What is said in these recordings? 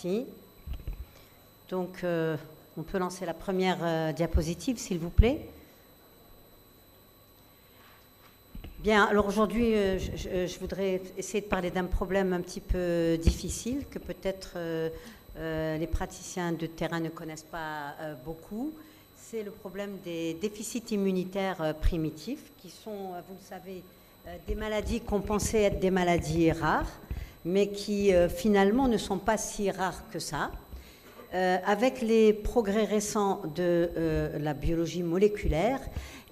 Merci. Donc, on peut lancer la première diapositive, s'il vous plaît. Bien, alors aujourd'hui, je voudrais essayer de parler d'un problème un petit peu difficile que peut-être les praticiens de terrain ne connaissent pas beaucoup. C'est le problème des déficits immunitaires primitifs, qui sont, vous le savez, des maladies qu'on pensait être des maladies rares, mais qui finalement ne sont pas si rares que ça. Avec les progrès récents de la biologie moléculaire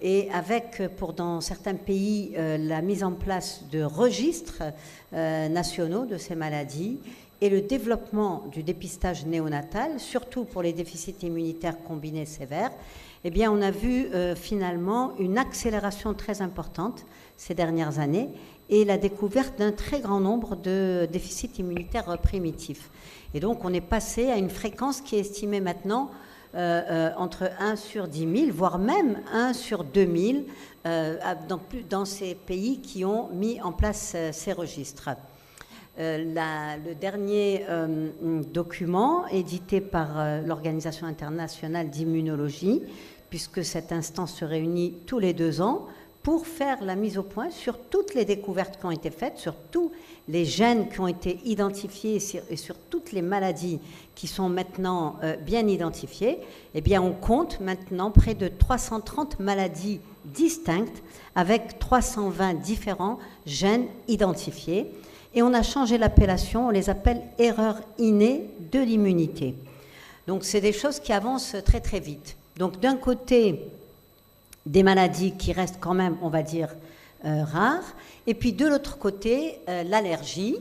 et avec, dans certains pays, la mise en place de registres nationaux de ces maladies et le développement du dépistage néonatal, surtout pour les déficits immunitaires combinés sévères, eh bien, on a vu finalement une accélération très importante ces dernières années et la découverte d'un très grand nombre de déficits immunitaires primitifs. Et donc, on est passé à une fréquence qui est estimée maintenant entre 1 sur 10 000, voire même 1 sur 2 000 dans ces pays qui ont mis en place ces registres. Le dernier document édité par l'Organisation internationale d'immunologie, puisque cette instance se réunit tous les 2 ans, pour faire la mise au point sur toutes les découvertes qui ont été faites, sur tous les gènes qui ont été identifiés et sur toutes les maladies qui sont maintenant bien identifiées, eh bien on compte maintenant près de 330 maladies distinctes avec 320 différents gènes identifiés. Et on a changé l'appellation, on les appelle erreurs innées de l'immunité. Donc c'est des choses qui avancent très très vite. Donc d'un côté, des maladies qui restent quand même, on va dire, rares. Et puis de l'autre côté, l'allergie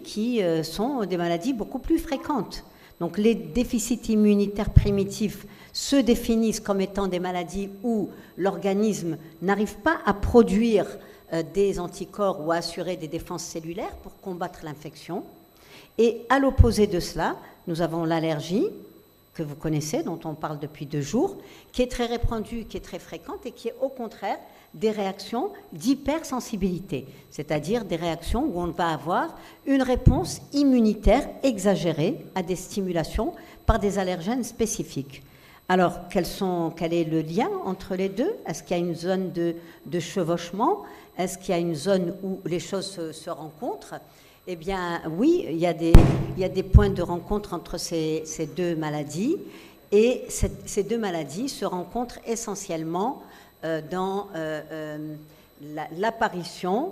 qui sont des maladies beaucoup plus fréquentes. Donc les déficits immunitaires primitifs se définissent comme étant des maladies où l'organisme n'arrive pas à produire des anticorps ou à assurer des défenses cellulaires pour combattre l'infection. Et à l'opposé de cela, nous avons l'allergie, que vous connaissez, dont on parle depuis 2 jours, qui est très répandue, qui est très fréquente et qui est au contraire des réactions d'hypersensibilité, c'est-à-dire des réactions où on va avoir une réponse immunitaire exagérée à des stimulations par des allergènes spécifiques. Alors, quel est le lien entre les deux? Est-ce qu'il y a une zone de chevauchement? Est-ce qu'il y a une zone où les choses se rencontrent? Eh bien, oui, il y a des points de rencontre entre ces 2 maladies. Et ces 2 maladies se rencontrent essentiellement dans l'apparition,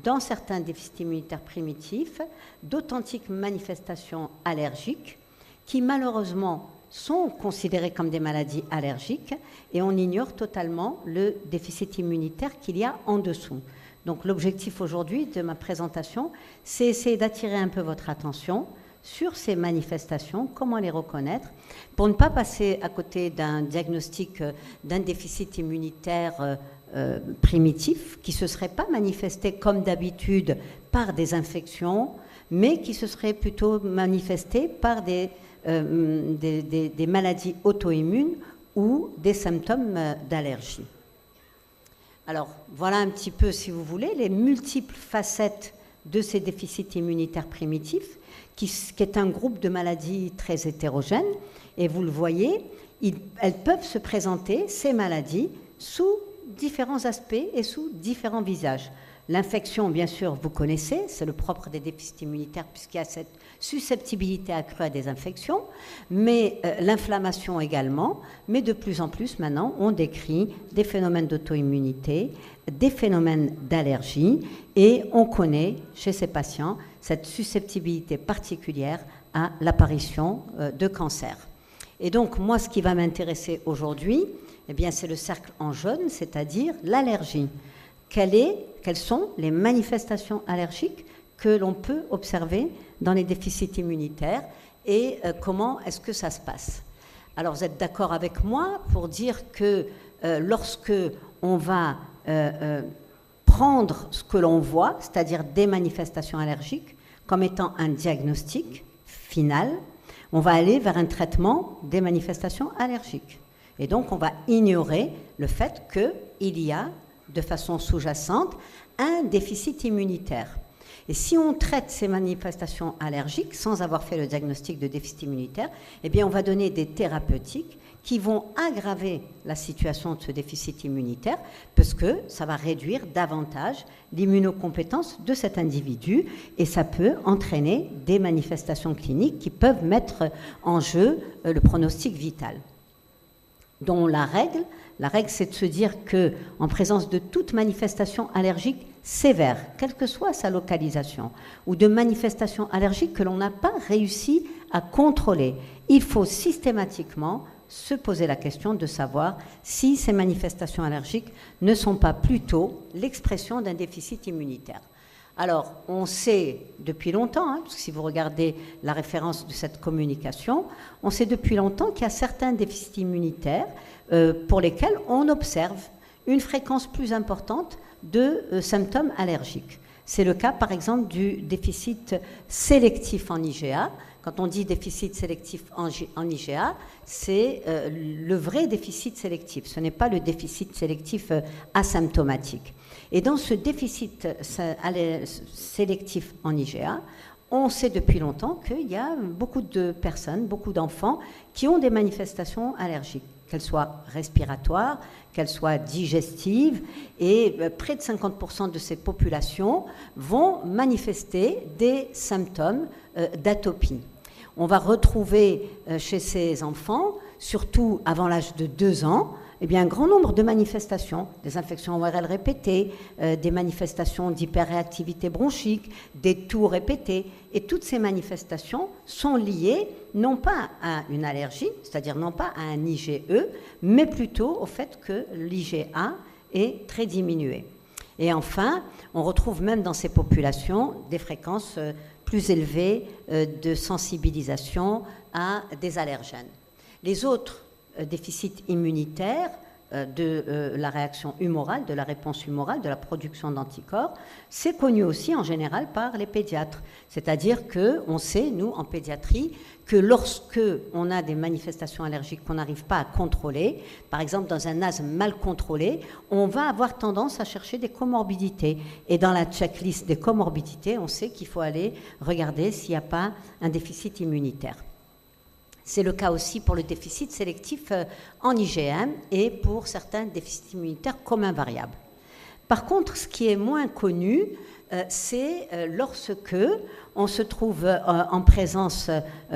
dans certains déficits immunitaires primitifs, d'authentiques manifestations allergiques qui, malheureusement, sont considérées comme des maladies allergiques et on ignore totalement le déficit immunitaire qu'il y a en dessous. Donc l'objectif aujourd'hui de ma présentation, c'est essayer d'attirer un peu votre attention sur ces manifestations, comment les reconnaître, pour ne pas passer à côté d'un diagnostic d'un déficit immunitaire primitif qui ne se serait pas manifesté comme d'habitude par des infections, mais qui se serait plutôt manifesté par des maladies auto-immunes ou des symptômes d'allergie. Alors, voilà un petit peu, si vous voulez, les multiples facettes de ces déficits immunitaires primitifs, qui est un groupe de maladies très hétérogènes. Et vous le voyez, elles peuvent se présenter, ces maladies, sous différents aspects et sous différents visages. L'infection, bien sûr, vous connaissez, c'est le propre des déficits immunitaires puisqu'il y a cette susceptibilité accrue à des infections, mais l'inflammation également, mais de plus en plus maintenant, on décrit des phénomènes d'auto-immunité, des phénomènes d'allergie, et on connaît chez ces patients cette susceptibilité particulière à l'apparition de cancer. Et donc, moi, ce qui va m'intéresser aujourd'hui, eh bien, c'est le cercle en jaune, c'est-à-dire l'allergie. Quelles sont les manifestations allergiques que l'on peut observer dans les déficits immunitaires et comment est-ce que ça se passe? Alors, vous êtes d'accord avec moi pour dire que lorsque on va prendre ce que l'on voit, c'est-à-dire des manifestations allergiques, comme étant un diagnostic final, on va aller vers un traitement des manifestations allergiques. Et donc, on va ignorer le fait qu'il y a, de façon sous-jacente, un déficit immunitaire. Et si on traite ces manifestations allergiques sans avoir fait le diagnostic de déficit immunitaire, eh bien, on va donner des thérapeutiques qui vont aggraver la situation de ce déficit immunitaire parce que ça va réduire davantage l'immunocompétence de cet individu et ça peut entraîner des manifestations cliniques qui peuvent mettre en jeu le pronostic vital. Donc la règle, c'est de se dire qu'en présence de toute manifestation allergique sévère, quelle que soit sa localisation, ou de manifestations allergiques que l'on n'a pas réussi à contrôler, il faut systématiquement se poser la question de savoir si ces manifestations allergiques ne sont pas plutôt l'expression d'un déficit immunitaire. Alors, on sait depuis longtemps, parce que si vous regardez la référence de cette communication, on sait depuis longtemps qu'il y a certains déficits immunitaires pour lesquels on observe une fréquence plus importante de symptômes allergiques. C'est le cas, par exemple, du déficit sélectif en IgA. Quand on dit déficit sélectif en IgA, c'est le vrai déficit sélectif. Ce n'est pas le déficit sélectif asymptomatique. Et dans ce déficit sélectif en IgA, on sait depuis longtemps qu'il y a beaucoup de personnes, beaucoup d'enfants qui ont des manifestations allergiques, qu'elles soient respiratoires, qu'elles soient digestives, et près de 50% de ces populations vont manifester des symptômes d'atopie. On va retrouver chez ces enfants, surtout avant l'âge de 2 ans, eh bien, un grand nombre de manifestations, des infections ORL répétées, des manifestations d'hyperréactivité bronchique, des toux répétés. Et toutes ces manifestations sont liées non pas à une allergie, c'est-à-dire non pas à un IgE, mais plutôt au fait que l'IgA est très diminué. Et enfin, on retrouve même dans ces populations des fréquences plus élevées de sensibilisation à des allergènes. Les autres déficits immunitaires de la réaction humorale, de la réponse humorale, de la production d'anticorps, c'est connu aussi en général par les pédiatres. C'est-à-dire qu'on sait, nous, en pédiatrie, que lorsque on a des manifestations allergiques qu'on n'arrive pas à contrôler, par exemple dans un asthme mal contrôlé, on va avoir tendance à chercher des comorbidités. Et dans la checklist des comorbidités, on sait qu'il faut aller regarder s'il n'y a pas un déficit immunitaire. C'est le cas aussi pour le déficit sélectif en IgM et pour certains déficits immunitaires communs variables. Par contre, ce qui est moins connu, c'est lorsque on se trouve en présence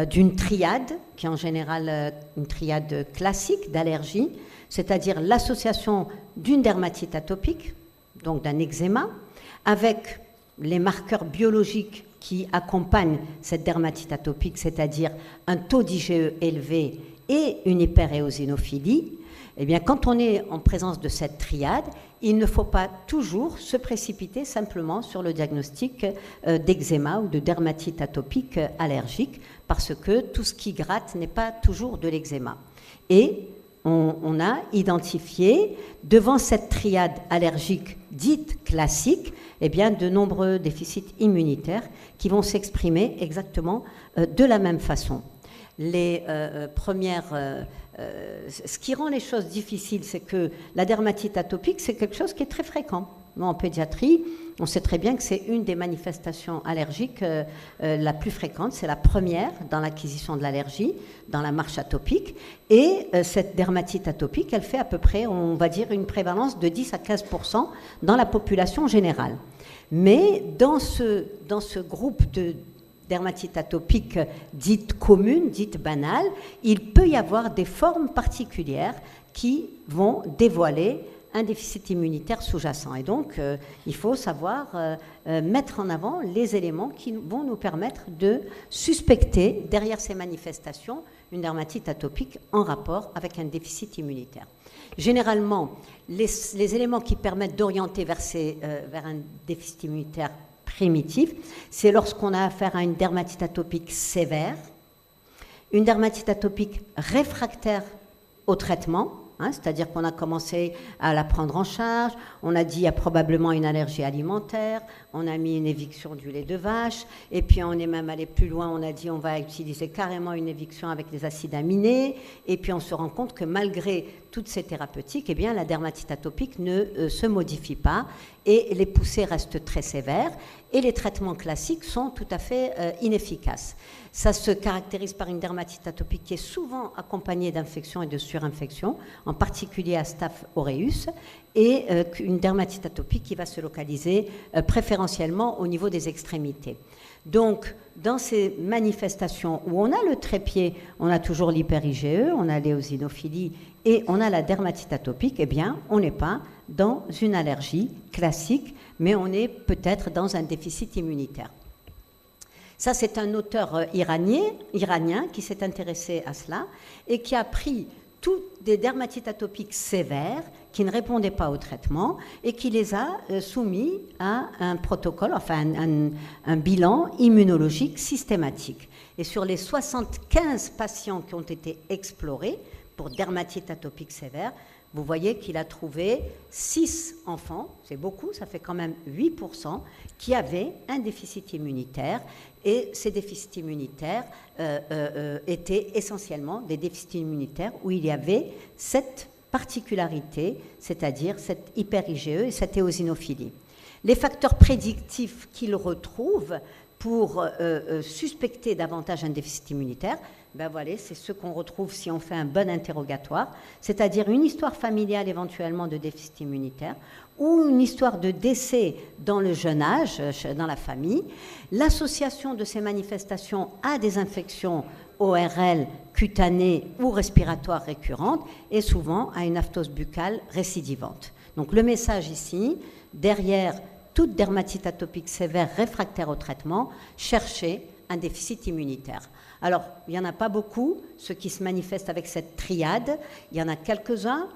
d'une triade, qui est en général une triade classique d'allergie, c'est-à-dire l'association d'une dermatite atopique, donc d'un eczéma, avec les marqueurs biologiques qui accompagnent cette dermatite atopique, c'est-à-dire un taux d'IgE élevé et une hyperéosinophilie, eh bien, quand on est en présence de cette triade, il ne faut pas toujours se précipiter simplement sur le diagnostic d'eczéma ou de dermatite atopique allergique, parce que tout ce qui gratte n'est pas toujours de l'eczéma. Et on a identifié, devant cette triade allergique dite classique, eh bien, de nombreux déficits immunitaires qui vont s'exprimer exactement de la même façon. Les ce qui rend les choses difficiles, c'est que la dermatite atopique, c'est quelque chose qui est très fréquent. En pédiatrie, on sait très bien que c'est une des manifestations allergiques la plus fréquente. C'est la première dans l'acquisition de l'allergie, dans la marche atopique. Et cette dermatite atopique, elle fait à peu près, on va dire, une prévalence de 10 à 15% dans la population générale. Mais dans ce groupe de dermatite atopique dite commune, dite banale, il peut y avoir des formes particulières qui vont dévoiler un déficit immunitaire sous-jacent. Et donc, il faut savoir mettre en avant les éléments qui vont nous permettre de suspecter, derrière ces manifestations, une dermatite atopique en rapport avec un déficit immunitaire. Généralement, les éléments qui permettent d'orienter vers un déficit immunitaire primitif, c'est lorsqu'on a affaire à une dermatite atopique sévère, une dermatite atopique réfractaire au traitement, hein, c'est-à-dire qu'on a commencé à la prendre en charge, on a dit il y a probablement une allergie alimentaire, on a mis une éviction du lait de vache, et puis on est même allé plus loin, on a dit on va utiliser carrément une éviction avec des acides aminés, et puis on se rend compte que malgré toutes ces thérapeutiques, eh bien, la dermatite atopique ne se modifie pas, et les poussées restent très sévères, et les traitements classiques sont tout à fait inefficaces. Ça se caractérise par une dermatite atopique qui est souvent accompagnée d'infections et de surinfections, en particulier à Staph aureus, et une dermatite atopique qui va se localiser préférentiellement au niveau des extrémités. Donc, dans ces manifestations où on a le trépied, on a toujours l'hyper-IgE, on a l'éosinophilie et on a la dermatite atopique, eh bien, on n'est pas dans une allergie classique, mais on est peut-être dans un déficit immunitaire. Ça, c'est un auteur iranien qui s'est intéressé à cela et qui a pris toutes des dermatites atopiques sévères qui ne répondaient pas au traitement et qui les a soumis à un protocole, enfin un bilan immunologique systématique. Et sur les 75 patients qui ont été explorés pour dermatite atopique sévère, vous voyez qu'il a trouvé 6 enfants, c'est beaucoup, ça fait quand même 8%, qui avaient un déficit immunitaire. Et ces déficits immunitaires étaient essentiellement des déficits immunitaires où il y avait cette particularité, c'est-à-dire cette hyper-IgE et cette éosinophilie. Les facteurs prédictifs qu'il retrouve pour suspecter davantage un déficit immunitaire, ben voilà, c'est ce qu'on retrouve si on fait un bon interrogatoire, c'est-à-dire une histoire familiale éventuellement de déficit immunitaire ou une histoire de décès dans le jeune âge, dans la famille, l'association de ces manifestations à des infections ORL, cutanées ou respiratoires récurrentes et souvent à une aphthose buccale récidivante. Donc le message ici, derrière toute dermatite atopique sévère réfractaire au traitement, cherchez un déficit immunitaire. Alors, il n'y en a pas beaucoup, ceux qui se manifestent avec cette triade, il y en a quelques-uns.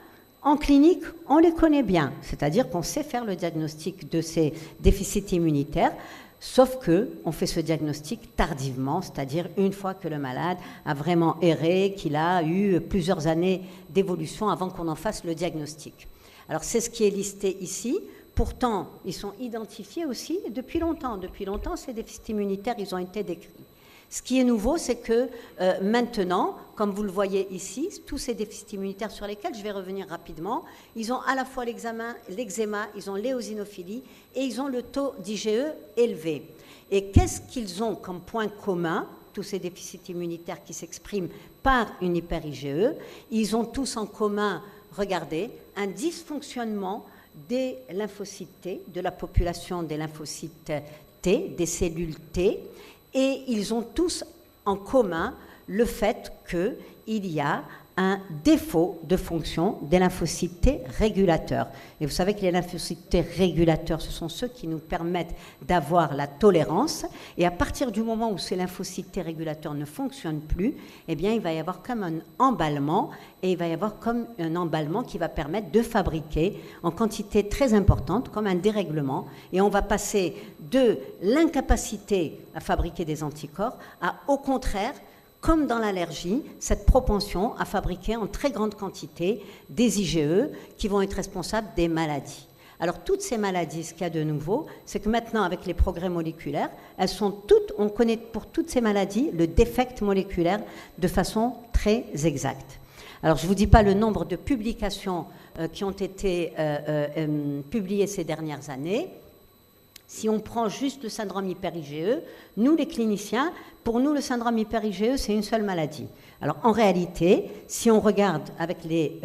En clinique, on les connaît bien, c'est-à-dire qu'on sait faire le diagnostic de ces déficits immunitaires, sauf qu'on fait ce diagnostic tardivement, c'est-à-dire une fois que le malade a vraiment erré, qu'il a eu plusieurs années d'évolution avant qu'on en fasse le diagnostic. Alors, c'est ce qui est listé ici. Pourtant, ils sont identifiés aussi depuis longtemps. Depuis longtemps, ces déficits immunitaires, ils ont été décrits. Ce qui est nouveau, c'est que maintenant, comme vous le voyez ici, tous ces déficits immunitaires sur lesquels je vais revenir rapidement, ils ont à la fois l'eczéma, ils ont l'éosinophilie et ils ont le taux d'IgE élevé. Et qu'est-ce qu'ils ont comme point commun, tous ces déficits immunitaires qui s'expriment par une hyper-IgE? Ils ont tous en commun, regardez, un dysfonctionnement des lymphocytes T, de la population des lymphocytes T, des cellules T, et ils ont tous en commun le fait qu'il y a un défaut de fonction des lymphocytes T régulateurs. Et vous savez que les lymphocytes T régulateurs, ce sont ceux qui nous permettent d'avoir la tolérance. Et à partir du moment où ces lymphocytes T régulateurs ne fonctionnent plus, eh bien, il va y avoir comme un emballement, et il va y avoir comme un emballement qui va permettre de fabriquer en quantité très importante, comme un dérèglement. Et on va passer de l'incapacité à fabriquer des anticorps à, au contraire, comme dans l'allergie, cette propension à fabriquer en très grande quantité des IgE qui vont être responsables des maladies. Alors, toutes ces maladies, ce qu'il y a de nouveau, c'est que maintenant, avec les progrès moléculaires, elles sont toutes, on connaît pour toutes ces maladies le défect moléculaire de façon très exacte. Alors, je ne vous dis pas le nombre de publications qui ont été publiées ces dernières années. Si on prend juste le syndrome hyper-IgE, nous les cliniciens, pour nous le syndrome hyper-IgE, c'est une seule maladie. Alors en réalité, si on regarde avec les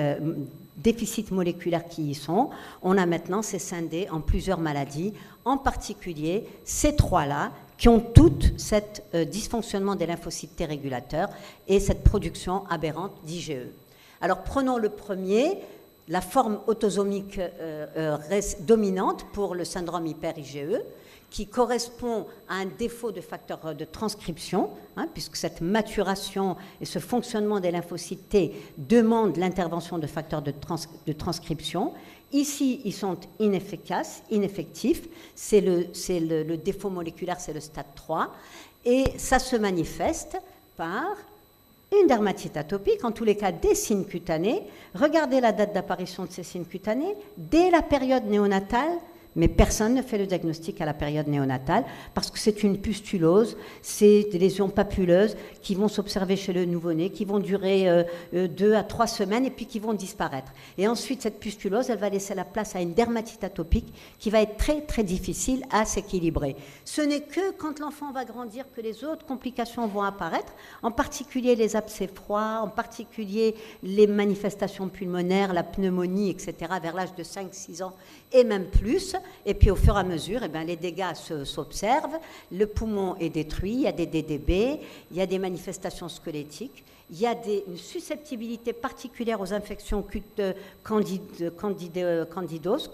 déficits moléculaires qui y sont, on a maintenant c'est scindé en plusieurs maladies, en particulier ces trois-là, qui ont toutes ce dysfonctionnement des lymphocytes T régulateurs et cette production aberrante d'IgE. Alors prenons le premier, la forme autosomique dominante pour le syndrome hyper-IgE, qui correspond à un défaut de facteur de transcription, puisque cette maturation et ce fonctionnement des lymphocytes T demandent l'intervention de facteurs de transcription. Ici, ils sont inefficaces, ineffectifs. C'est le défaut moléculaire, c'est le stade 3. Et ça se manifeste par une dermatite atopique, en tous les cas des signes cutanés. Regardez la date d'apparition de ces signes cutanés dès la période néonatale, mais personne ne fait le diagnostic à la période néonatale parce que c'est une pustulose, c'est des lésions papuleuses qui vont s'observer chez le nouveau-né, qui vont durer 2 à 3 semaines et puis qui vont disparaître. Et ensuite, cette pustulose, elle va laisser la place à une dermatite atopique qui va être très, très difficile à s'équilibrer. Ce n'est que quand l'enfant va grandir que les autres complications vont apparaître, en particulier les abcès froids, en particulier les manifestations pulmonaires, la pneumonie, etc., vers l'âge de 5-6 ans et même plus. Et puis au fur et à mesure, eh bien, les dégâts s'observent, le poumon est détruit, il y a des DDB, il y a des manifestations squelettiques, il y a une susceptibilité particulière aux infections candidose,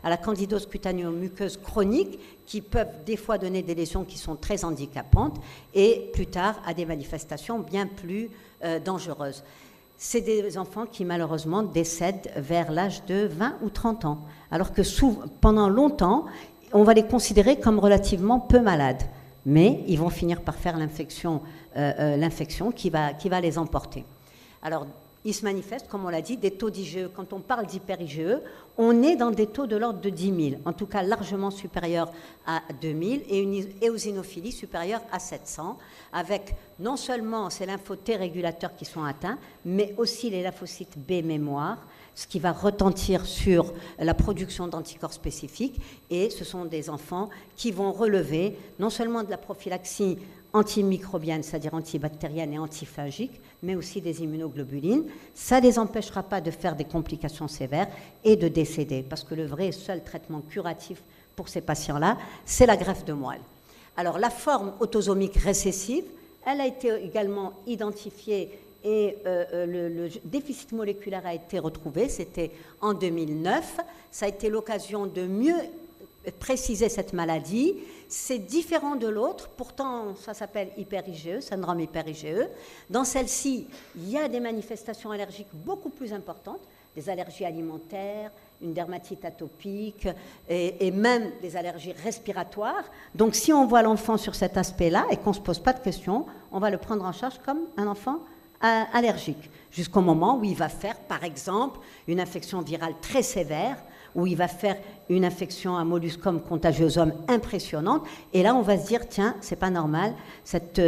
à la candidose cutanéo-muqueuse chronique, qui peuvent des fois donner des lésions qui sont très handicapantes, et plus tard à des manifestations bien plus dangereuses. C'est des enfants qui malheureusement décèdent vers l'âge de 20 ou 30 ans, alors que pendant longtemps, on va les considérer comme relativement peu malades, mais ils vont finir par faire l'infection qui va les emporter. Alors, il se manifeste, comme on l'a dit, des taux d'IgE. Quand on parle d'hyper-IgE, on est dans des taux de l'ordre de 10 000, en tout cas largement supérieurs à 2 000, et une éosinophilie supérieure à 700, avec non seulement ces lympho-T régulateurs qui sont atteints, mais aussi les lymphocytes B mémoire, ce qui va retentir sur la production d'anticorps spécifiques, et ce sont des enfants qui vont relever non seulement de la prophylaxie antimicrobienne, c'est-à-dire antibactérienne et antifungique, mais aussi des immunoglobulines. Ça ne les empêchera pas de faire des complications sévères et de décéder, parce que le vrai et seul traitement curatif pour ces patients-là, c'est la greffe de moelle. Alors, la forme autosomique récessive, elle a été également identifiée et le déficit moléculaire a été retrouvé, c'était en 2009. Ça a été l'occasion de mieux préciser cette maladie. C'est différent de l'autre, pourtant ça s'appelle hyper-IgE, syndrome hyper-IgE. Dans celle-ci, il y a des manifestations allergiques beaucoup plus importantes, des allergies alimentaires, une dermatite atopique et même des allergies respiratoires. Donc si on voit l'enfant sur cet aspect-là et qu'on ne se pose pas de questions, on va le prendre en charge comme un enfant allergique, jusqu'au moment où il va faire, par exemple, une infection virale très sévère, où il va faire une infection à molluscum contagiosum impressionnante, et là on va se dire, tiens, c'est pas normal, cette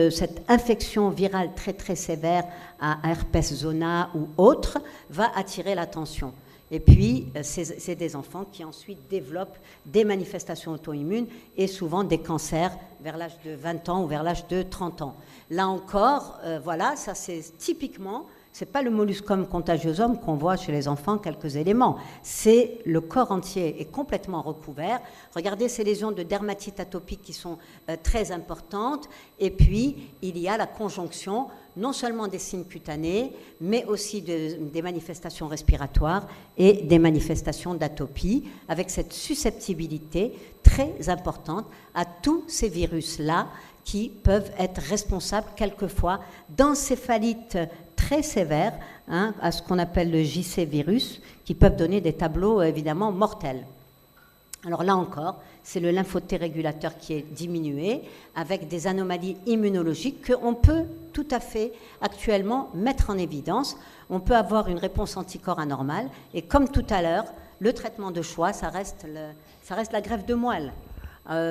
infection virale très très sévère à herpès zona ou autre va attirer l'attention. Et puis, c'est des enfants qui ensuite développent des manifestations auto-immunes et souvent des cancers vers l'âge de 20 ans ou vers l'âge de 30 ans. Là encore, voilà, ça c'est typiquement, c'est pas le molluscum contagiosum qu'on voit chez les enfants, quelques éléments. C'est le corps entier est complètement recouvert. Regardez ces lésions de dermatite atopique qui sont très importantes. Et puis, il y a la conjonction non seulement des signes cutanés, mais aussi des manifestations respiratoires et des manifestations d'atopie, avec cette susceptibilité très importante à tous ces virus-là qui peuvent être responsables quelquefois d'encéphalites très sévères, à ce qu'on appelle le JC virus, qui peuvent donner des tableaux évidemment mortels. Alors là encore, c'est le lympho-T régulateur qui est diminué avec des anomalies immunologiques qu'on peut tout à fait actuellement mettre en évidence. On peut avoir une réponse anticorps anormale et comme tout à l'heure, le traitement de choix, ça reste la greffe de moelle.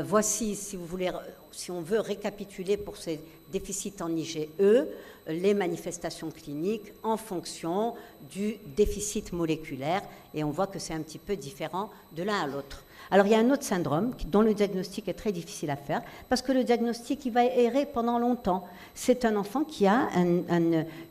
Voici, si vous voulez, si on veut récapituler pour ces déficits en IgE, les manifestations cliniques en fonction du déficit moléculaire, et on voit que c'est un petit peu différent de l'un à l'autre. Alors il y a un autre syndrome dont le diagnostic est très difficile à faire, parce que le diagnostic il va errer pendant longtemps. C'est un enfant qui a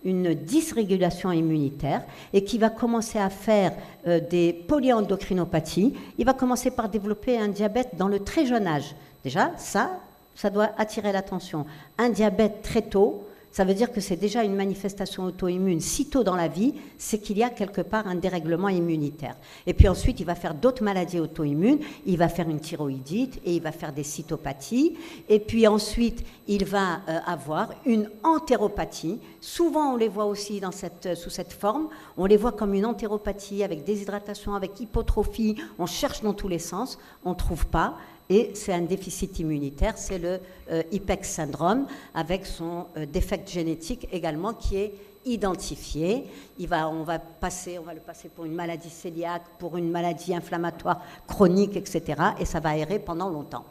une dysrégulation immunitaire et qui va commencer à faire des polyendocrinopathies. Il va commencer par développer un diabète dans le très jeune âge. Déjà, ça doit attirer l'attention. Un diabète très tôt, ça veut dire que c'est déjà une manifestation auto-immune. Si tôt dans la vie, c'est qu'il y a quelque part un dérèglement immunitaire. Et puis ensuite, il va faire d'autres maladies auto-immunes. Il va faire une thyroïdite et il va faire des cytopathies. Et puis ensuite, il va avoir une entéropathie. Souvent, on les voit aussi sous cette forme. On les voit comme une entéropathie avec déshydratation, avec hypotrophie. On cherche dans tous les sens. On ne trouve pas. et c'est un déficit immunitaire, c'est le IPEX syndrome, avec son défect génétique également qui est identifié. On va le passer pour une maladie cœliaque, pour une maladie inflammatoire chronique, etc. Et ça va errer pendant longtemps.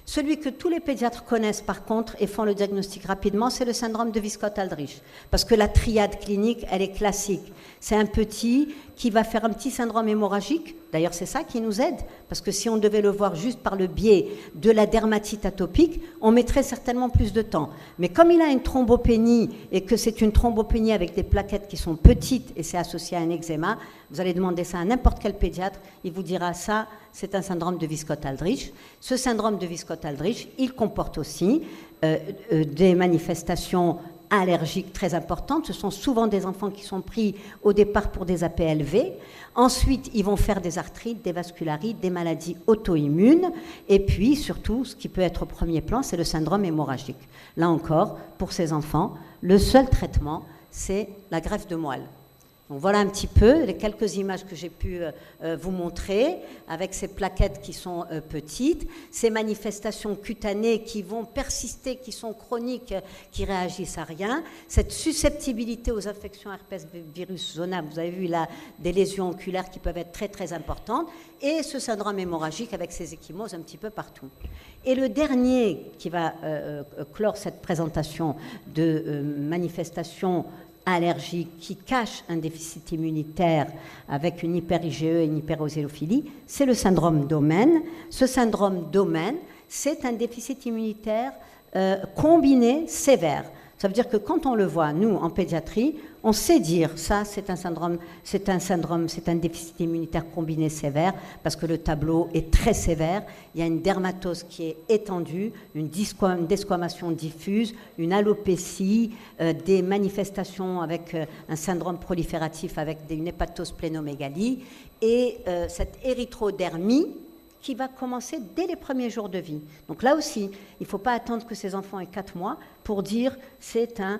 Celui que tous les pédiatres connaissent par contre et font le diagnostic rapidement, c'est le syndrome de Wiskott-Aldrich. Parce que la triade clinique, elle est classique. C'est un petit qui va faire un petit syndrome hémorragique. D'ailleurs, c'est ça qui nous aide. Parce que si on devait le voir juste par le biais de la dermatite atopique, on mettrait certainement plus de temps. Mais comme il a une thrombopénie et que c'est une thrombopénie avec des plaquettes qui sont petites et c'est associé à un eczéma, vous allez demander ça à n'importe quel pédiatre, il vous dira ça, c'est un syndrome de Wiskott-Aldrich. Ce syndrome de Wiskott-Aldrich, il comporte aussi des manifestations allergiques très importantes. Ce sont souvent des enfants qui sont pris au départ pour des APLV. Ensuite, ils vont faire des arthrites, des vascularites, des maladies auto-immunes. Et puis, surtout, ce qui peut être au premier plan, c'est le syndrome hémorragique. Là encore, pour ces enfants, le seul traitement, c'est la greffe de moelle. Donc voilà un petit peu les quelques images que j'ai pu vous montrer avec ces plaquettes qui sont petites, ces manifestations cutanées qui vont persister, qui sont chroniques, qui réagissent à rien, cette susceptibilité aux infections herpès virus zona, vous avez vu là des lésions oculaires qui peuvent être très très importantes, et ce syndrome hémorragique avec ces ecchymoses un petit peu partout. Et le dernier qui va clore cette présentation de manifestations allergique qui cache un déficit immunitaire avec une hyper-IgE et une hyperosélophilie, c'est le syndrome d'Omen. Ce syndrome d'Omen, c'est un déficit immunitaire combiné sévère. Ça veut dire que quand on le voit, nous, en pédiatrie, on sait dire ça, c'est un déficit immunitaire combiné sévère, parce que le tableau est très sévère. Il y a une dermatose qui est étendue, une desquamation diffuse, une alopécie, des manifestations avec un syndrome prolifératif avec une hépatosplénomégalie, et cette érythrodermie, qui va commencer dès les premiers jours de vie. Donc là aussi, il ne faut pas attendre que ces enfants aient 4 mois pour dire c'est un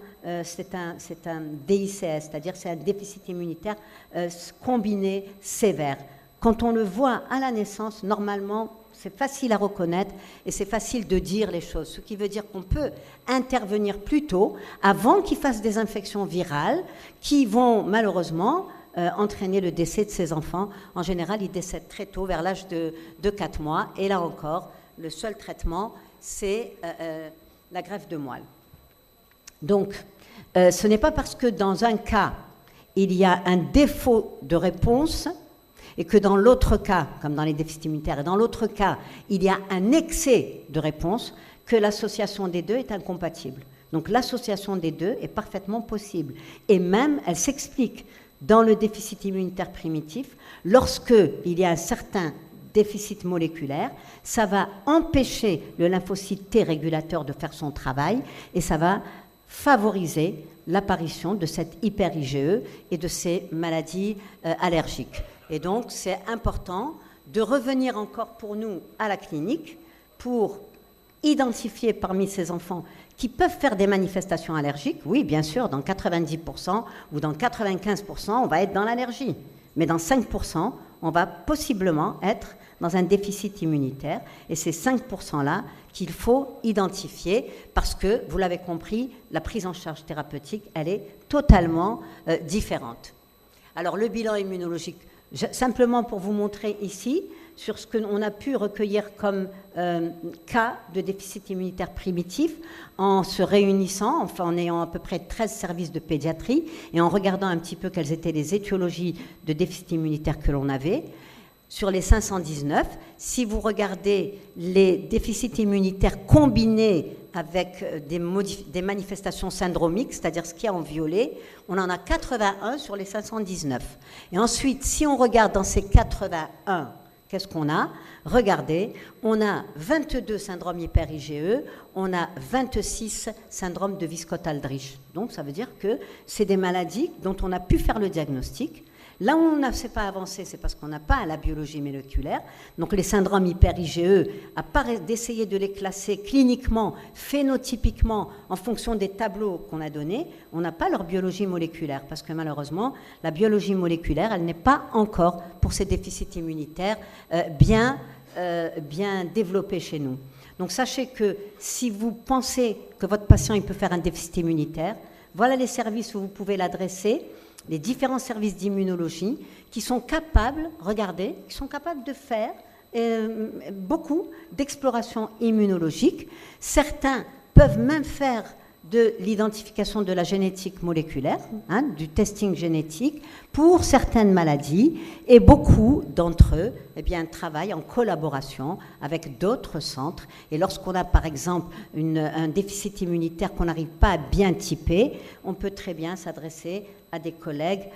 DICS, c'est-à-dire c'est un déficit immunitaire combiné sévère. Quand on le voit à la naissance, normalement, c'est facile à reconnaître et c'est facile de dire les choses, ce qui veut dire qu'on peut intervenir plus tôt avant qu'ils fassent des infections virales qui vont malheureusement entraîner le décès de ces enfants. En général, ils décèdent très tôt, vers l'âge de 4 mois. Et là encore, le seul traitement, c'est la greffe de moelle. Donc, ce n'est pas parce que dans un cas, il y a un défaut de réponse et que dans l'autre cas, comme dans les déficits immunitaires, et dans l'autre cas, il y a un excès de réponse, que l'association des deux est incompatible. Donc, l'association des deux est parfaitement possible. Et même, elle s'explique. Dans le déficit immunitaire primitif, lorsqu'il y a un certain déficit moléculaire, ça va empêcher le lymphocyte T régulateur de faire son travail et ça va favoriser l'apparition de cette hyper-IgE et de ces maladies allergiques. Et donc, c'est important de revenir encore pour nous à la clinique pour identifier parmi ces enfants qui peuvent faire des manifestations allergiques. Oui, bien sûr, dans 90% ou dans 95%, on va être dans l'allergie. Mais dans 5%, on va possiblement être dans un déficit immunitaire. Et c'est 5%-là qu'il faut identifier parce que, vous l'avez compris, la prise en charge thérapeutique, elle est totalement différente. Alors, le bilan immunologique, simplement pour vous montrer ici, sur ce qu'on a pu recueillir comme cas de déficit immunitaire primitif en se réunissant, enfin en ayant à peu près 13 services de pédiatrie et en regardant un petit peu quelles étaient les étiologies de déficit immunitaire que l'on avait. Sur les 519, si vous regardez les déficits immunitaires combinés avec des manifestations syndromiques, c'est-à-dire ce qu'il y a en violet, on en a 81 sur les 519. Et ensuite, si on regarde dans ces 81, qu'est-ce qu'on a? Regardez, on a 22 syndromes hyper-IgE, on a 26 syndromes de Wiskott-Aldrich. Donc ça veut dire que c'est des maladies dont on a pu faire le diagnostic. Là où on ne s'est pas avancé, c'est parce qu'on n'a pas la biologie moléculaire. Donc les syndromes hyper-IgE, à part d'essayer de les classer cliniquement, phénotypiquement, en fonction des tableaux qu'on a donnés, on n'a pas leur biologie moléculaire. Parce que malheureusement, la biologie moléculaire, elle n'est pas encore, pour ces déficits immunitaires, bien bien développée chez nous. Donc sachez que si vous pensez que votre patient il peut faire un déficit immunitaire, voilà les services où vous pouvez l'adresser, les différents services d'immunologie qui sont capables, regardez, qui sont capables de faire beaucoup d'exploration immunologique. Certains peuvent même faire de l'identification de la génétique moléculaire, du testing génétique pour certaines maladies, et beaucoup d'entre eux travaillent en collaboration avec d'autres centres. Et lorsqu'on a par exemple un déficit immunitaire qu'on n'arrive pas à bien typer, on peut très bien s'adresser à des collègues,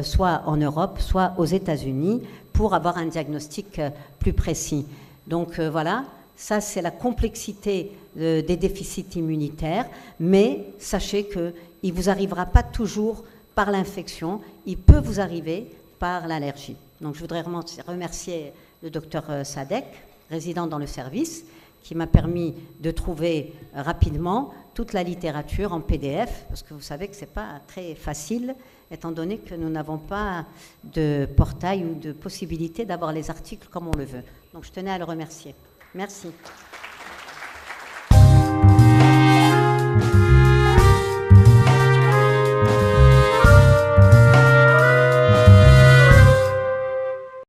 soit en Europe, soit aux États-Unis, pour avoir un diagnostic plus précis. Donc voilà. Ça, c'est la complexité des déficits immunitaires, mais sachez qu'il ne vous arrivera pas toujours par l'infection, il peut vous arriver par l'allergie. Donc, je voudrais remercier le docteur Sadek, résident dans le service, qui m'a permis de trouver rapidement toute la littérature en PDF, parce que vous savez que ce n'est pas très facile, étant donné que nous n'avons pas de portail ou de possibilité d'avoir les articles comme on le veut. Donc, je tenais à le remercier. Merci.